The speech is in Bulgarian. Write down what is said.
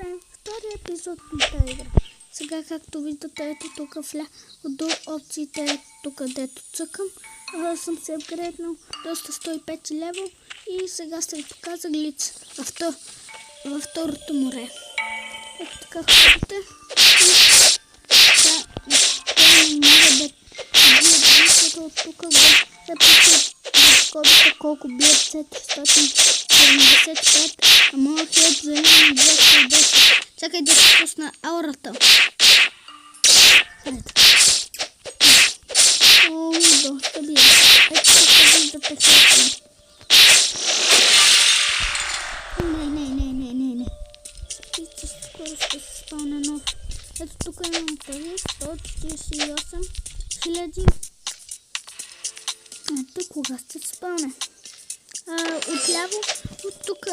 правим втория епизод на тази игра. Сега, както виждате, ето тук до опциите, тук където цъкам, съм се апгрейднал доста 105 левел и сега ще ви показа глиц във второто море. Ето така ходите и няма да защото от тук записват кодата колко бият 475, а моят хелп за 210. Чакай да се пусна аурата. О, доста бия. Ето тук виждате хелпа. Не. Спите, скоро ще се спълня нов. Ето тук имам пари, 148 000. Ето кога ще се спълня. Отляво, от тук